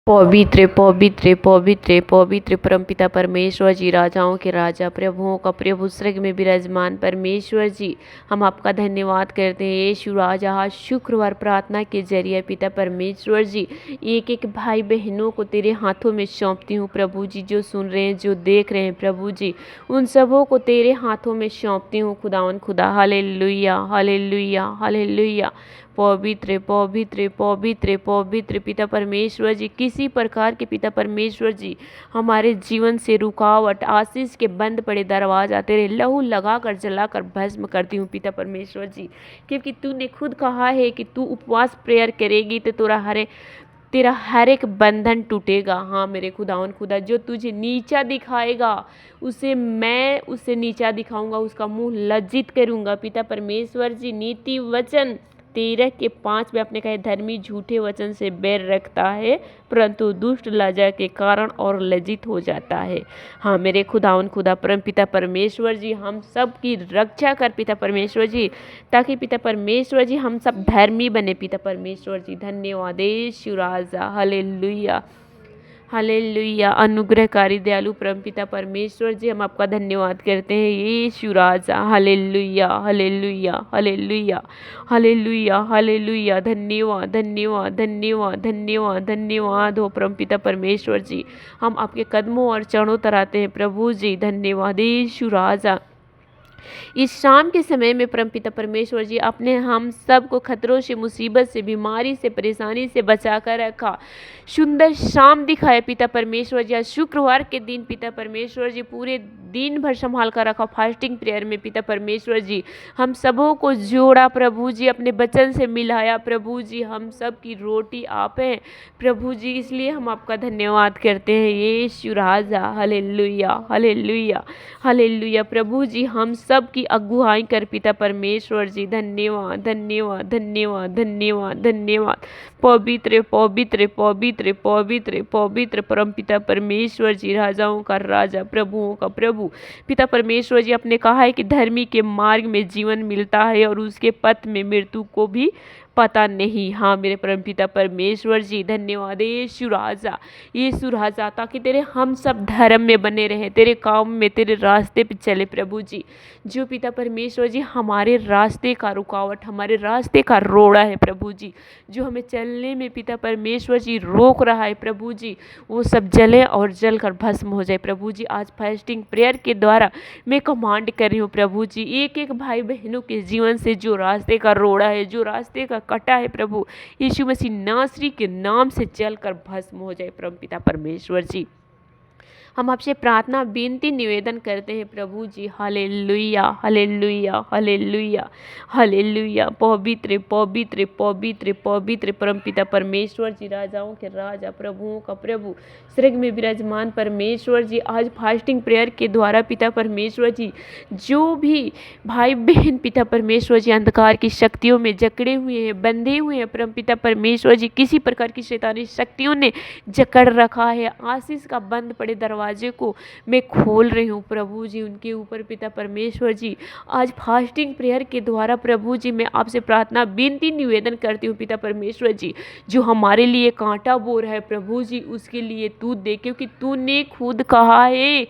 पवित्र पवित्र पवित्र पवित्र परमपिता परमेश्वर जी, राजाओं के राजा, प्रभुओं का प्रभु, स्वर्ग में विराजमान परमेश्वर जी, हम आपका धन्यवाद करते हैं। यीशु राजा, आज शुक्रवार प्रार्थना के जरिए पिता परमेश्वर जी, एक एक भाई बहनों को तेरे हाथों में सौंपती हूँ प्रभु जी। जो सुन रहे हैं, जो देख रहे हैं प्रभु जी, उन सबों को तेरे हाथों में सौंपती हूँ खुदावन खुदा। Hallelujah hallelujah hallelujah. पवित्र पवित्र पवित्र पवित्र पिता परमेश्वर जी, किसी प्रकार के पिता परमेश्वर जी हमारे जीवन से रुकावट, आशीष के बंद पड़े दरवाजा तेरे लहू लगाकर जलाकर भस्म करती हूँ पिता परमेश्वर जी। क्योंकि तूने खुद कहा है कि तू उपवास प्रेयर करेगी तो तेरा हर एक बंधन टूटेगा। हाँ मेरे खुदावन खुदा, जो तुझे नीचा दिखाएगा उसे नीचा दिखाऊंगा, उसका मुंह लज्जित करूंगा पिता परमेश्वर जी। नीति वचन 13:5 में अपने कहे, धर्मी झूठे वचन से बैर रखता है परंतु दुष्ट लज्जा के कारण और लज्जित हो जाता है। हाँ मेरे खुदावन खुदा, परम पिता परमेश्वर जी, हम सब की रक्षा कर पिता परमेश्वर जी, ताकि पिता परमेश्वर जी हम सब धर्मी बने पिता परमेश्वर जी। धन्यवाद यीशु राजा। Hallelujah hallelujah. अनुग्रहकारी दयालु परमपिता परमेश्वर जी, हम आपका धन्यवाद करते हैं यीशु राजा। Hallelujah hallelujah hallelujah hallelujah hallelujah. धन्यवाद धन्यवाद धन्यवाद धन्यवाद धन्यवाद हो परमपिता परमेश्वर जी, हम आपके कदमों और चरणों तर आते हैं प्रभु जी। धन्यवाद यीशु राजा। इस शाम के समय में परमपिता परमेश्वर जी, आपने हम सब को खतरों से, मुसीबत से, बीमारी से, परेशानी से बचा कर रखा। सुंदर शाम दिखाया पिता परमेश्वर जी। आज शुक्रवार के दिन पिता परमेश्वर जी पूरे दिन भर संभाल कर रखा फास्टिंग प्रेयर में पिता परमेश्वर जी। हम सबों को जोड़ा प्रभु जी, अपने वचन से मिलाया प्रभु जी। हम सब की रोटी आप हैं प्रभु जी, इसलिए हम आपका धन्यवाद करते हैं यीशु राजा। Hallelujah hallelujah hallelujah. प्रभु जी, हम सब की अगुवाई कर पिता परमेश्वर जी। धन्यवाद धन्यवाद धन्यवाद धन्यवाद धन्यवाद। पवित्र पवित्र पवित्र पवित्र पवित्र परमपिता परमेश्वर जी, राजाओं का राजा, प्रभुओं का प्रभु पिता परमेश्वर जी, आपने कहा है कि धर्मी के मार्ग में जीवन मिलता है और उसके पथ में मृत्यु को भी पता नहीं। हाँ मेरे परमपिता परमेश्वर जी, धन्यवाद यीशु राजा, ताकि तेरे हम सब धर्म में बने रहे, तेरे काम में, तेरे रास्ते पे चले प्रभु जी। जो पिता परमेश्वर जी हमारे रास्ते का रुकावट, हमारे रास्ते का रोड़ा है प्रभु जी, जो हमें चलने में पिता परमेश्वर जी रोक रहा है प्रभु जी, वो सब जले और जल कर भस्म हो जाए प्रभु जी। आज फास्टिंग प्रेयर के द्वारा मैं कमांड कर रही हूँ प्रभु जी, एक एक भाई बहनों के जीवन से जो रास्ते का रोड़ा है, जो रास्ते का कटा है प्रभु, यीशु मसीह नासरी के नाम से जल कर भस्म हो जाए परम पिता परमेश्वर जी। हम आपसे प्रार्थना, विनती, निवेदन करते हैं प्रभु जी। Hallelujah hallelujah hallelujah hallelujah. पवित्र पवित्र पवित्र पवित्र परमपिता परमेश्वर जी, राजाओं के राजा, प्रभुओं का प्रभु, स्वर्ग में विराजमान परमेश्वर जी, आज फास्टिंग प्रेयर के द्वारा पिता परमेश्वर जी, जो भी भाई बहन पिता परमेश्वर जी अंधकार की शक्तियों में जकड़े हुए हैं, बंधे हुए हैं परमपिता परमेश्वर जी, किसी प्रकार की शैतानी शक्तियों ने जकड़ रखा है, आशीष का बंद पड़े दरवाजे को मैं खोल रही हूँ प्रभु जी उनके ऊपर पिता परमेश्वर जी। आज फास्टिंग प्रेयर के द्वारा प्रभु जी मैं आपसे प्रार्थना, विनती, निवेदन करती हूँ पिता परमेश्वर जी, जो हमारे लिए कांटा बो रहा है प्रभु जी, उसके लिए तू दे, क्योंकि तूने खुद कहा है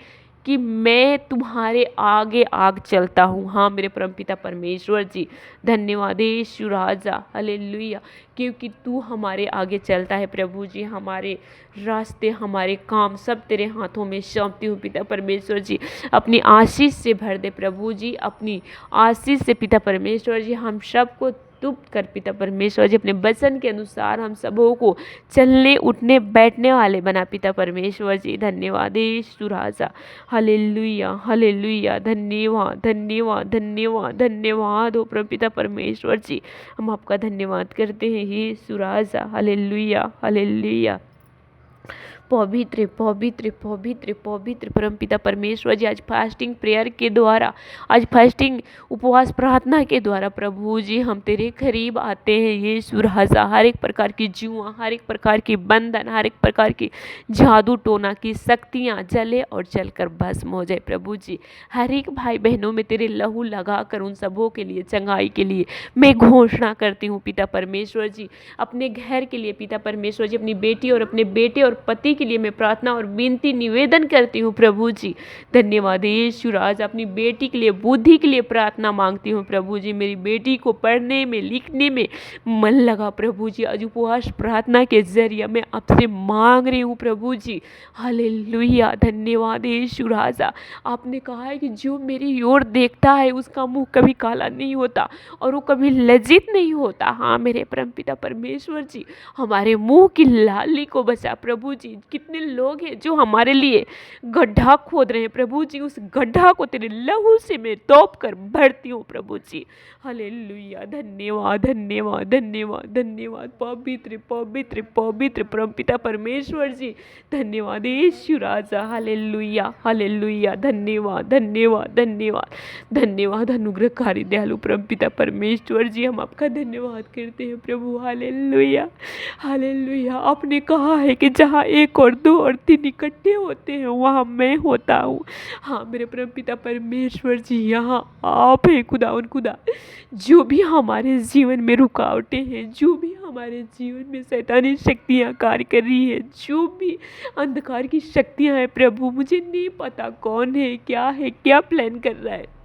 कि मैं तुम्हारे आगे आग चलता हूँ। हाँ मेरे परमपिता परमेश्वर जी, धन्यवाद यीशु राजा। हालेलुया। क्योंकि तू हमारे आगे चलता है प्रभु जी, हमारे रास्ते, हमारे काम सब तेरे हाथों में सौंपती हूँ पिता परमेश्वर जी। अपनी आशीष से भर दे प्रभु जी, अपनी आशीष से पिता परमेश्वर जी हम सबको तुप्त कर पिता परमेश्वर जी, अपने वचन के अनुसार हम सबों को चलने, उठने, बैठने वाले बना पिता परमेश्वर जी। धन्यवाद यीशु राजा। Hallelujah hallelujah. धन्यवाद धन्यवाद धन्यवाद धन्यवाद हो प्रभु पिता परमेश्वर जी, हम आपका धन्यवाद करते हैं यीशु राजा। Hallelujah hallelujah. पवित्र पवित्र पवित्र पवित्र परमपिता परमेश्वर जी, आज फास्टिंग प्रेयर के द्वारा, आज फास्टिंग उपवास प्रार्थना के द्वारा प्रभु जी हम तेरे करीब आते हैं यीशु राजा। हर एक प्रकार की जुआ, हर एक प्रकार की बंधन, हर एक प्रकार की जादू टोना की शक्तियाँ जले और जलकर भस्म हो जाए प्रभु जी। हर एक भाई बहनों में तेरे लहू लगा कर उन सबों के लिए चंगाई के लिए मैं घोषणा करती हूँ पिता परमेश्वर जी। अपने घर के लिए पिता परमेश्वर जी, अपनी बेटी और अपने बेटे और पति के लिए मैं प्रार्थना और विनती निवेदन करती हूँ प्रभु जी। धन्यवाद यीशु राजा। अपनी बेटी के लिए बुद्धि के लिए प्रार्थना मांगती हूँ प्रभु जी। मेरी बेटी को पढ़ने में लिखने में मन लगा प्रभु जी। आज उपवास प्रार्थना के जरिए मैं आपसे मांग रही हूँ प्रभु जी। हालेलुया, धन्यवाद यीशु राजा। आपने कहा है कि जो मेरी ओर देखता है उसका मुंह कभी काला नहीं होता और वो कभी लज्जित नहीं होता। हाँ मेरे परमपिता परमेश्वर जी, हमारे मुंह की लाली को बचा प्रभु जी। कितने लोग हैं जो हमारे लिए गड्ढा खोद रहे हैं प्रभु जी, उस गड्ढा को तेरे लहू से मैं तोप कर भरती हूँ प्रभु जी। हालेलुया, धन्यवाद धन्यवाद धन्यवाद धन्यवाद पवित्र पवित्र पवित्र परमपिता परमेश्वर जी। धन्यवाद यीशु राजा। हालेलुया हालेलुया, धन्यवाद धन्यवाद धन्यवाद धन्यवाद अनुग्रहकारी दयालु परमपिता परमेश्वर जी, हम आपका धन्यवाद करते हैं प्रभु। Hallelujah hallelujah. आपने कहा है कि जहाँ एक और दो और तीन इकट्ठे होते हैं वहाँ मैं होता हूँ। हाँ मेरे परमपिता परमेश्वर जी, यहाँ आप हैं खुदावन खुदा। जो भी हमारे जीवन में रुकावटें हैं, जो भी हमारे जीवन में शैतानी शक्तियाँ कार्य कर रही है, जो भी अंधकार की शक्तियाँ हैं प्रभु, मुझे नहीं पता कौन है, क्या प्लान कर रहा है।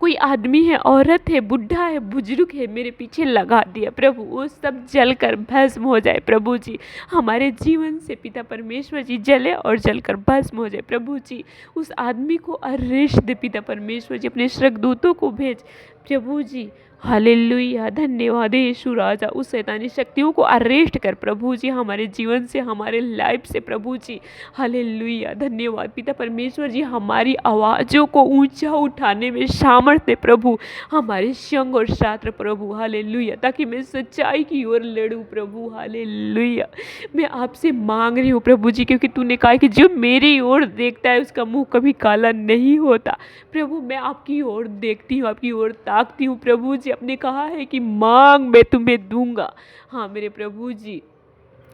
कोई आदमी है, औरत है, बुढ़ा है, बुजुर्ग है, मेरे पीछे लगा दिया प्रभु, वो सब जलकर भस्म हो जाए प्रभु जी। हमारे जीवन से पिता परमेश्वर जी जले और जलकर भस्म हो जाए प्रभु जी। उस आदमी को अरेस्ट दे पिता परमेश्वर जी, अपने स्वर्गदूतों को भेज प्रभु जी। हालेलुया, धन्यवाद यीशु राजा। उस शैतानी शक्तियों को अरेस्ट कर प्रभु जी, हमारे जीवन से, हमारे लाइफ से प्रभु जी। हालेलुया, धन्यवाद पिता परमेश्वर जी। हमारी आवाज़ों को ऊंचा उठाने में सामर्थ्य प्रभु, हमारे संग और साथ प्रभु। हालेलुया, ताकि मैं सच्चाई की ओर लड़ूं प्रभु। हालेलुया, मैं आपसे मांग रही हूँ प्रभु जी, क्योंकि तूने कहा कि जो मेरी ओर देखता है उसका मुंह कभी काला नहीं होता प्रभु। मैं आपकी ओर देखती हूँ, आपकी ओर ताकती हूँ प्रभु जी। आपने कहा है कि मांग मैं तुम्हें दूंगा। हाँ मेरे प्रभु जी,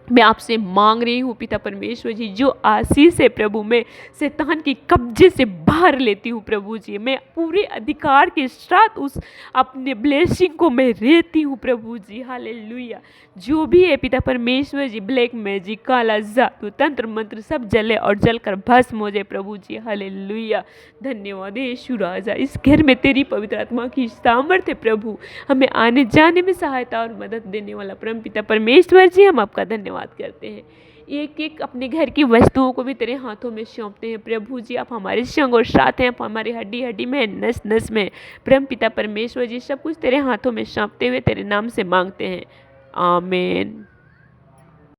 मैं आपसे मांग रही हूँ पिता परमेश्वर जी, जो आशीष है प्रभु, मैं शैतान के कब्जे से बाहर लेती हूँ प्रभु जी। मैं पूरे अधिकार के साथ उस अपने ब्लेसिंग को मैं रहती हूँ प्रभु जी। हालेलुया, जो भी है पिता परमेश्वर जी, ब्लैक मैजिक, काला जादू, तंत्र मंत्र सब जले और जलकर भस्म हो जाए प्रभु जी। हालेलुया, धन्यवाद यीशु राजा। इस घर में तेरी पवित्र आत्मा की सामर्थ्य प्रभु, हमें आने जाने में सहायता और मदद देने वाला परम पिता परमेश्वर जी, हम आपका धन्यवाद करते हैं। एक एक अपने घर की वस्तुओं को भी तेरे हाथों में सौंपते हैं प्रभु जी। आप हमारे संग और साथ हैं, आप हमारी हड्डी हड्डी में, नस नस में परम पिता परमेश्वर जी, सब कुछ तेरे हाथों में सौंपते हुए तेरे नाम से मांगते हैं, आमीन।